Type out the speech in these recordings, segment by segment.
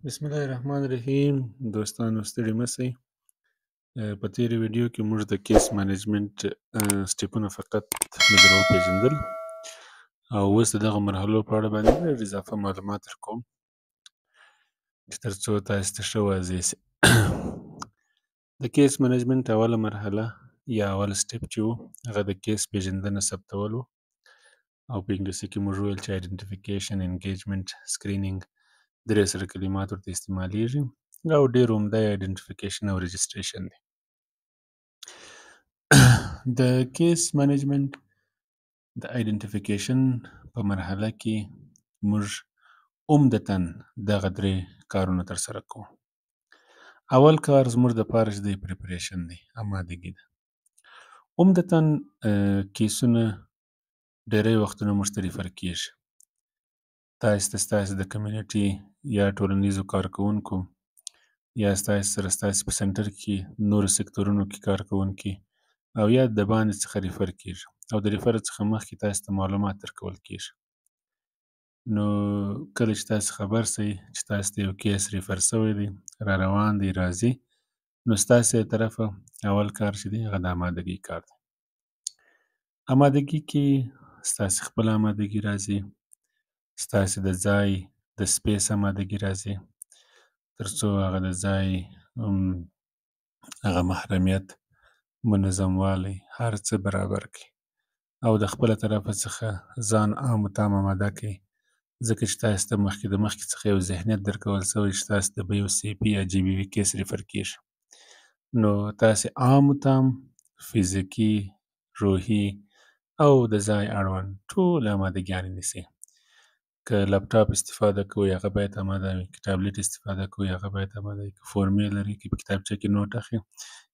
بسم الله الرحمن الرحیم. دوستانو ستړي مه شئ. په تېرې ویډیو کې موږ د کیس مانجمنټ سټیپونه فقط در وپېژندل او اوس د دغه مرحلو په اړه باندې ډېر اضافه معلومات درکوم چې تر څو تاسو ته ښه واضح شي. د کیس مانجمنټ اوله مرحله یا اول سټیپ چې و هغه د کیس پېژندنه ثبتول و او په انګلیسي کې موږ وویل چې آیډنټیفیکیشن، انګیجمنټ، سکرینینګ درې سره کلمات ورته استعمالیږي او ډېر عمده یې آیډنټیفیکیشن او رجسټریشن دی. د کیس مانجمنټ د آیډنټیفیکیشن په مرحله کې موږ عمدتاً دغه درې کارونه ترسره کوو. اول کار زموږ دپاره چې دی پریپریشن دی، امادګي ده. عمدتاً کیسونه ډېری وختونه موږ ته ریفر کېږي. تاسو ته ستاسو د کمیونټي یا ټولنیزو کارکوونکو یا ستاسو سره ستاسو په سنټر کې نورو سکتورونو کې کارکوونکي او یا د باندې څخه ریفر کېږي او د ریفر څخه مخکې تاسو ته معلومات درکول کېږي. نو کله چې تاسو خبر شئ چې تاسو ته یو کیس ریفر شوی دی، را روان دی، راځي، نو ستاسو له طرفه اول کار چې دی هغه د امادګۍ کار دی. امادګي کې ستاسو خپل امادګي راځي، ستاسو د ځای د سپیس امادګي راځي، تر څو هغه د ځای هغه محرمیت، منظموالی، هر څه برابر کړي او د خپله طرفه څخه ځان عام و تام اماده کړي، ځکه چې تاسو ته د مخکې څخه یو ذهنیت درکول شوی چې تاسو ته به یو سی پي یا جي بي وي کیس ریفر کېږي. نو تاسو عام و تام فزیکي، روحي او د ځای اړوند ټول امادګیانې نیسئ. که لپټاپ استفاده کوئ هغه باید اماده وي، که ټابلیټ استفاده کوئ هغه باید اماده وي، که فورمې لرئ، که په کتابچه کې نوټ اخلئ،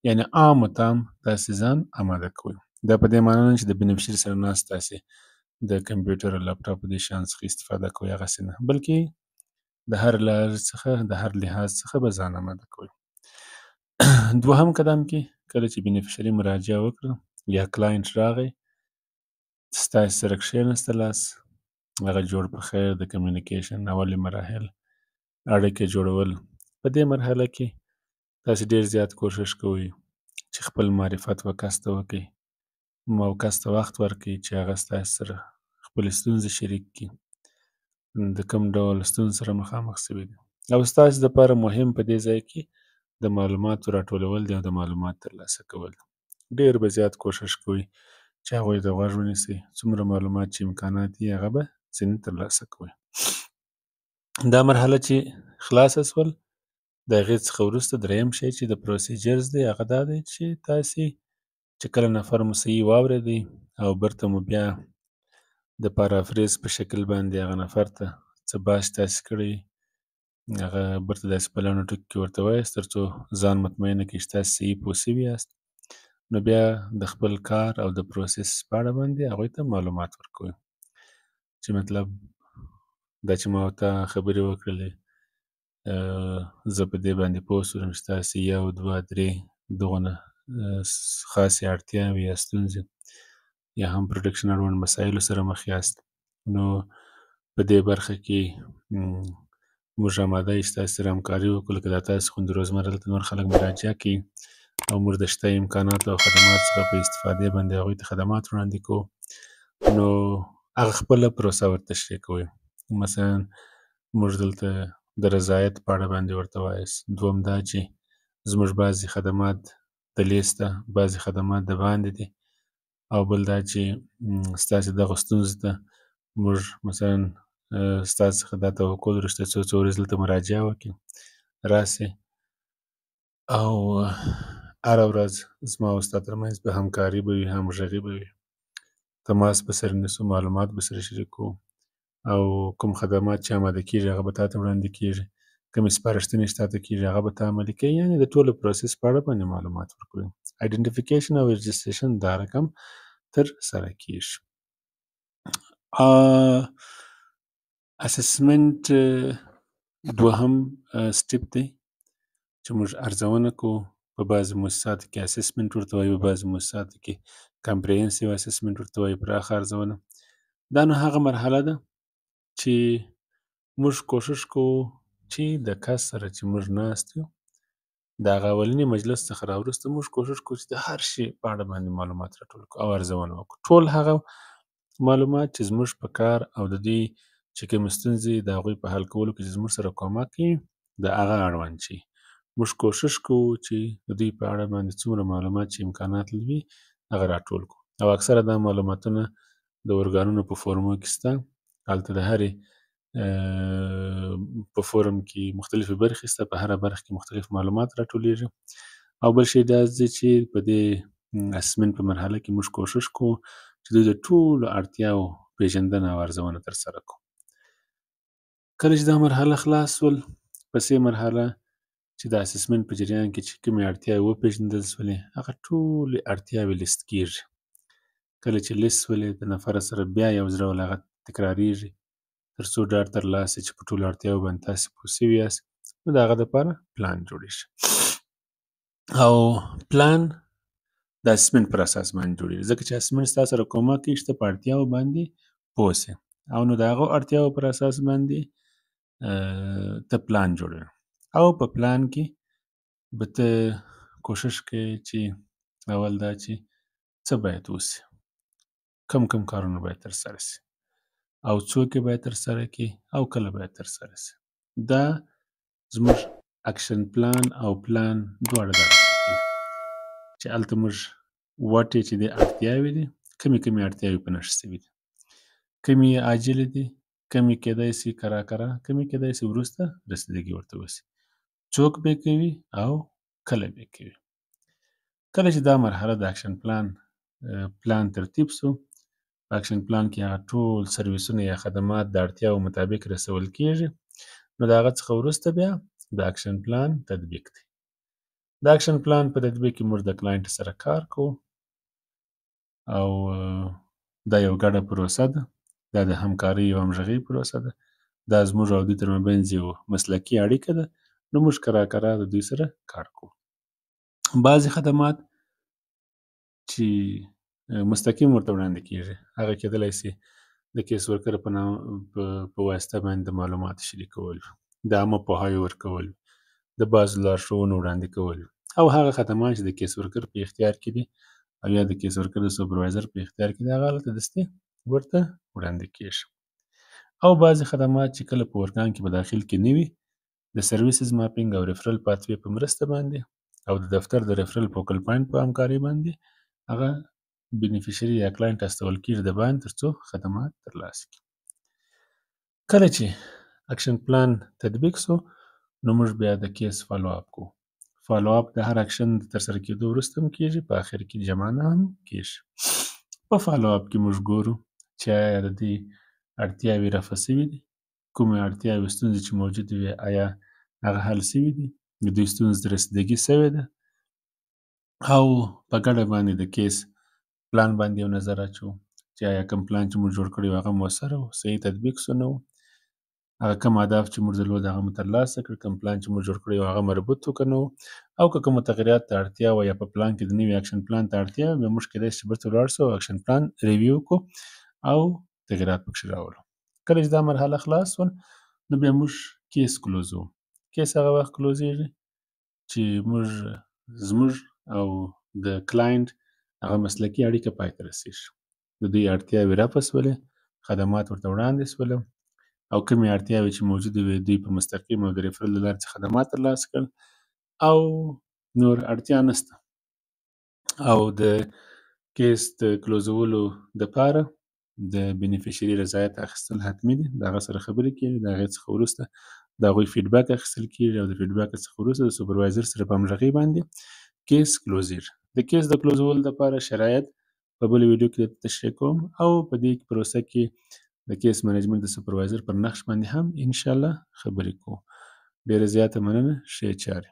یعنې عام و تام تاسې ځان اماده کوئ. دا په دې معنا نه چې د بینفیشري سره ناست تاسې د کمپیوټر او لپټاپ د شیانو څخه استفاده کوئ، هغسې نه، بلکې د هر لحاظ څخه د هر لحاظ څخه به ځان اماده کوئ. دوهم قدم کې کله چې بینفیشري مراجعه وکړه یا کلاینټ راغی ستاسې سره کښېنستلاست، هغه جوړ په خیر د کمیونیکیشن اولې مراحل، اړیکې جوړول. په دې مرحله کې تاسې ډېر زیات کوښښ کوئ چې خپل معرفت و کس ته وکړئ او کس ته وخت ورکړئ چې هغه ستاسې سره خپلې ستونزې شریک کړي، د کوم ډول ستونزو سره مخامخ شوي دي. او ستاسې دپاره مهم په دې ځای کې د معلوماتو راټولول دي او د معلومات ترلاسه کول. ډېر به زیات کوښښ کوئ چې هغوی ته غوږ ونیسئ، څومره معلومات چې امکانات یې هغه به ځینې ترلاسه کوئ. دا مرحله چې خلاصه شول، د هغې څخه وروسته دریم شی چې د پروسیجرز دی هغه دا دی چې تاسې چې کله نفر مو صحیح واورېدئ او برته مو بیا د پارافریز په شکل باندې هغه نفر ته څه باس تاسې کړی هغه برته داسې په لنډو ټکو کې ورته ووایاست تر څو ځان مطمئنه کړي چې تاسې صحیح پوه شوي یاست. نو بیا د خپل کار او د پروسس په اړه باندې هغوی ته معلومات ورکوئ چې مطلب دا چې ما ورته خبرې وکړلې زه په دې باندې پوه شوم چې تاسې یو، دوه، درې دغونه خاصې اړتیاوې یا ستونزې یا هم پروډکشن اړوند مسایلو سره مخ یاست. نو په دې برخه کې موږ اماده یو چې تاسې سره همکاري وکړو، لکه دا تاسې غوندې روزمره دلته نور خلک مراجعه کوي او موږ د شته امکاناتو او خدماتو څخه په استفادې باندې هغوی ته خدمات وړاندې کوو. نو هغه خپله پروسه ورته تشریح کوئ. مثلا موږ دلته د رضایت په اړه باندې ورته وایاست. دوم دا چې زموږ بعضې خدمات د لیست ده، بعضې خدمات د باندې دي، او بل دا چې ستاسې دغو ستونزو ته موږ مثلا ستاسو څخه دا توقع لرو چې څو ورځې دلته مراجعه وکړي، راسئ او هره ورځ زما او ستا ترمنځ به همکاري به وي، همغږي به وي، تماس به سره نیسو، معلومات به سره شریکوو او کوم خدمات چې اماده کېږي هغه به تاته وړاندې کېږي، کومې سپارښتنې چې تاته کېږي هغه به ته عملي کوې، یعنې د ټولو پروسس په اړه باندې معلومات ورکوي. آیډنټیفیکیشن او رجسټریشن دا رقم ترسره کېږي. اسسمنټ دوهم سټیپ دی چې موږ ارزونه کوو. په بعضې مؤسساتو کې اسسمنټ ورته وایي، په بعضې مؤسساتو کې کمپریهنسیو اسسمنټ ورته وایي، پراخه ارزونه. دا نو هغه مرحله ده چې موږ کوښښ کوو چې د کس سره چې موږ ناست یو د هغه اولیني مجلس څخه راوروسته موږ کوښښ کوو چې د هر شي په اړه باندې معلومات راټول کړو او ارزونه وکړو. ټول هغه معلومات چې زموږ په کار او د دوی چې کومې ستونزې د هغوی په حل کولو کې چې زموږ سره کومک کوي د هغه اړوند شي. موږ کوښښ کوو چې د دوی په اړه باندې څومره معلومات چې امکانات لري هغه راټول کړو او اکثره دا معلوماتونه د ارګانونو په فورمو کې شته. هلته د هرې په فورم کې مختلفې برخې شته، په هره برخه کې مختلف معلومات راټولیږي. او بل شی دا دی چې په دې اسسمنټ په مرحله کې موږ کوښښ کوو چې دوی د ټولو اړتیاو پیژندنه او ارزونه ترسره کړو. کله چې دا مرحله خلاص شول، پسې مرحله چې د اسسمنټ په جریان کې چې کومې اړتیاوې وپېژندل شولې هغه ټولې اړتیاوې لیست کېږي. کله چې لیست شولې د نفر سره بیا یو ځل هغه تکراریږي تر څو ډاډ ترلاسه چې په ټولو اړتیاوو باندې تاسې پوه شوي یاست. نو د هغه دپاره پلان جوړېږي او پلان د اسسمنټ پر اساس باندې جوړېږي، ځکه چې اسسمنټ ستا سره کومک کوي چې ته په اړتیاوو باندې پوه شې او نو د هغو اړتیاوو پر اساس باندې ته پلان جوړوې او په پلان کې به ته کوښښ کوې چې اول دا چې څه باید وشي، کم کارونه باید ترسره شي او څوک یې باید ترسره کړي او کله باید ترسره شي. دا زموږ اکشن پلان او پلان دواړه دغه شکل دي چې هلته موږ وټې چې دي اړتیاوې دي، کمې اړتیاوې په نښه شوي دي، کمې یې عاجلې دي، کمې کېدای شي کرا کمې کېدای شي وروسته رسیدګي ورته وشي، څوک به یې کوي او کله به یې کوي. کله چې دا مرحله د اکشن پلان ترتیب شو، په اکشن پلان کې هغه ټول سرویسونه یا خدمات د اړتیاو مطابق رسول کېږي. نو د هغه څخه وروسته بیا د اکشن پلان تطبیق دی. د اکشن پلان په تطبیق کې موږ د کلاینټ سره کار کوو او دا یو ګډه پروسه ده، دا د همکارۍ او همغږۍ پروسه ده، دا زموږ او دوی ترمنځ یو مسلکي اړیکه ده. نو موږ کرا د دوی سره کار کوو. بعضې خدمات چې مستقیم ورته وړاندې کېږي هغه کېدلی شي د کیس ورکر په واسطه باندې د معلوماتو شریکول، د عامه پوهاوي ورکول، د بعضو لارښوونو وړاندې کول او هغه خدمات چې د کیس ورکر په اختیار کې دي او یا د کیس ورکر د سوپروایزر په اختیار کې دي هغه هلته دستي ورته وړاندې کېږي. او بعضې خدمات چې کله په ورکان کې په داخل کې نه وي د سرویسز ماپینګ او ریفرل پاتوې په مرسته باندې او د دفتر د ریفرل فوکل پوینټ په همکارۍ باندې هغه بینیفیشري یا کلاینټ استول کېږي د باندې تر څو خدمات ترلاسه کړي. کله چې اکشن پلان تطبیق شو نو موږ بیا د کیس فالو اپ کوو. فالو اپ د هر اکشن د ترسره کېدو وروسته هم کېږي، په آخر کې جمعنه هم کېږي. په فالو اپ کې موږ ګورو چې آیا د دې اړتیاوې رفع شوي دي، کومې اړتیاوې ستونزې چې موجودې وي آیا هغه حل شوي دي، د دوی ستونزو ته رسیدګي شوې ده او په ګډه باندې د کیس پلان باندې یو نظر اچوو چې آیا کوم پلان چې موږ جوړ کړی و هغه مؤثر و، صحیح تطبیق شو نه و، هغه کوم اهداف چې موږ درلود هغه مو ترلاسه کړل، کوم پلان چې موږ جوړ کړی و هغه مربوط و که نه و، او که کومو تغیرات ته اړتیا وه یا په پلان کې د نوي اکشن پلان ته اړتیا وه بیا موږ کېدای شي چې بیرته ولاړ شو او اکشن پلان ریویو کړو او تغیرات پکښې راولو. کله چې دا مرحله خلاص شول نو بیا موږ کیس کلوزوو. کیس هغه وخت کلوزیږي چې زموږ او د کلاینټ هغه مسلکي اړیکه پای ته رسېږي، د دوی اړتیاوې رفع شولې، خدمات ورته وړاندې شوله او کومې اړتیاوې چې موجودې وې دوی په مستقیم او د ریفرل له لارې خدمات ترلاسه کړل او نور اړتیا نشته. او د کیس د کلوزولو دپاره د بینیفیشري رضایت اخیستل حتمي دي، د هغه سره خبرې کېږي، د هغې څخه وروسته د هغوی فیډبک اخیستل کېږي او د فیډبک څخه وروسته د سوپروایزر سره په همغږۍ باندې کیس کلوزیږي. د کیس د کلوزولو لپاره شرایط په بل ویډیو کې تشریح کوم او په دې پروسه کې د کیس منیجمنت د سوپروایزر پر نقش باندې هم انشاءالله خبرې کوو. ډېره زیاته مننه، ښې چارې.